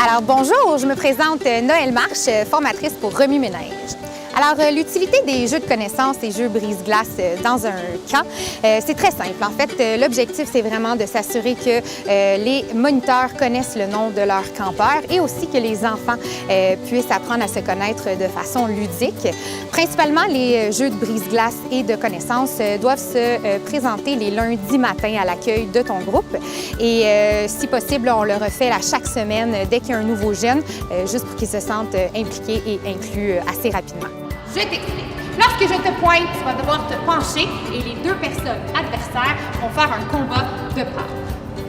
Alors bonjour, je me présente Noëlle Marche, formatrice pour Remue-Ménage. Alors, l'utilité des jeux de connaissances et jeux brise-glace dans un camp, c'est très simple. En fait, l'objectif, c'est vraiment de s'assurer que les moniteurs connaissent le nom de leur campeur et aussi que les enfants puissent apprendre à se connaître de façon ludique. Principalement, les jeux de brise-glace et de connaissances doivent se présenter les lundis matins à l'accueil de ton groupe. Et si possible, on le refait à chaque semaine dès qu'il y a un nouveau jeune, juste pour qu'ils se sentent impliqués et inclus assez rapidement. Je t'explique. Lorsque je te pointe, tu vas devoir te pencher et les deux personnes adversaires vont faire un combat de pas.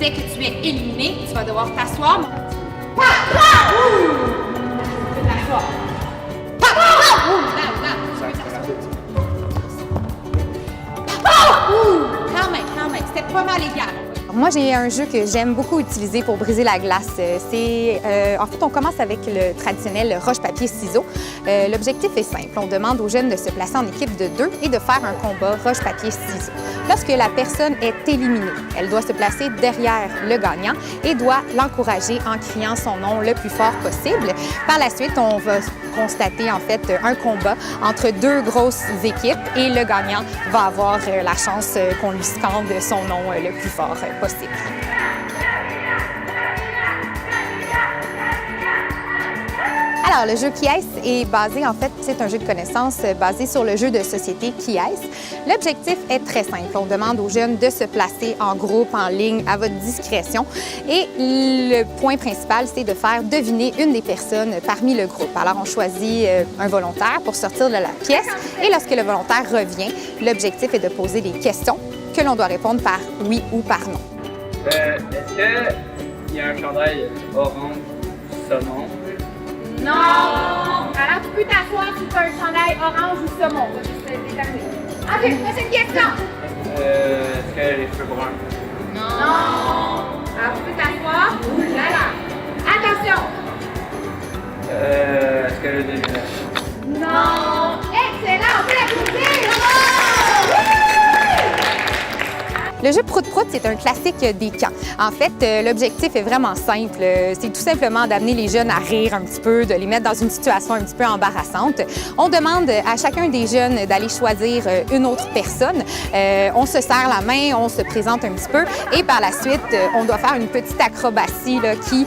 Dès que tu es éliminé, tu vas devoir t'asseoir. T'asseoir. Quand même, c'était pas mal égal. Moi, j'ai un jeu que j'aime beaucoup utiliser pour briser la glace. En fait, on commence avec le traditionnel roche-papier-ciseaux. L'objectif est simple. On demande aux jeunes de se placer en équipe de 2 et de faire un combat roche-papier-ciseaux. Lorsque la personne est éliminée, elle doit se placer derrière le gagnant et doit l'encourager en criant son nom le plus fort possible. Par la suite, on va constater en fait un combat entre 2 grosses équipes et le gagnant va avoir la chance qu'on lui scande son nom le plus fort possible. Alors, le jeu Qui est-ce est basé, en fait, c'est un jeu de connaissances basé sur le jeu de société Qui est-ce. L'objectif est très simple. On demande aux jeunes de se placer en groupe, en ligne, à votre discrétion. Et le point principal, c'est de faire deviner une des personnes parmi le groupe. Alors, on choisit un volontaire pour sortir de la pièce. Et lorsque le volontaire revient, l'objectif est de poser des questions que l'on doit répondre par oui ou par non. Est-ce qu'il y a un chandail orange saumon? Non! Alors, tu peux t'asseoir si tu as un chandail orange ou saumon. On va juste déterminer. OK, prochaine question! Est-ce qu'elle a les cheveux bruns? Non! Alors, tu peux t'asseoir. Voilà. Attention! Est-ce qu'elle a des lunettes? Non! Excellent! On peut l'applaudir! Bravo! Le jeu Prout-Prout, c'est un classique des camps. En fait, l'objectif est vraiment simple. C'est tout simplement d'amener les jeunes à rire un petit peu, de les mettre dans une situation un petit peu embarrassante. On demande à chacun des jeunes d'aller choisir une autre personne. On se serre la main, on se présente un petit peu et par la suite, on doit faire une petite acrobatie là, qui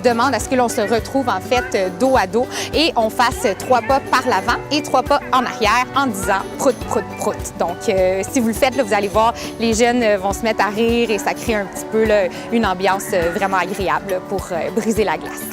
demande à ce que l'on se retrouve en fait dos à dos et on fasse 3 pas par l'avant et 3 pas en arrière en disant Prout, Prout, Prout. Donc, si vous le faites, là, vous allez voir, les jeunes vont se mettre à rire et ça crée un petit peu là, une ambiance vraiment agréable pour briser la glace.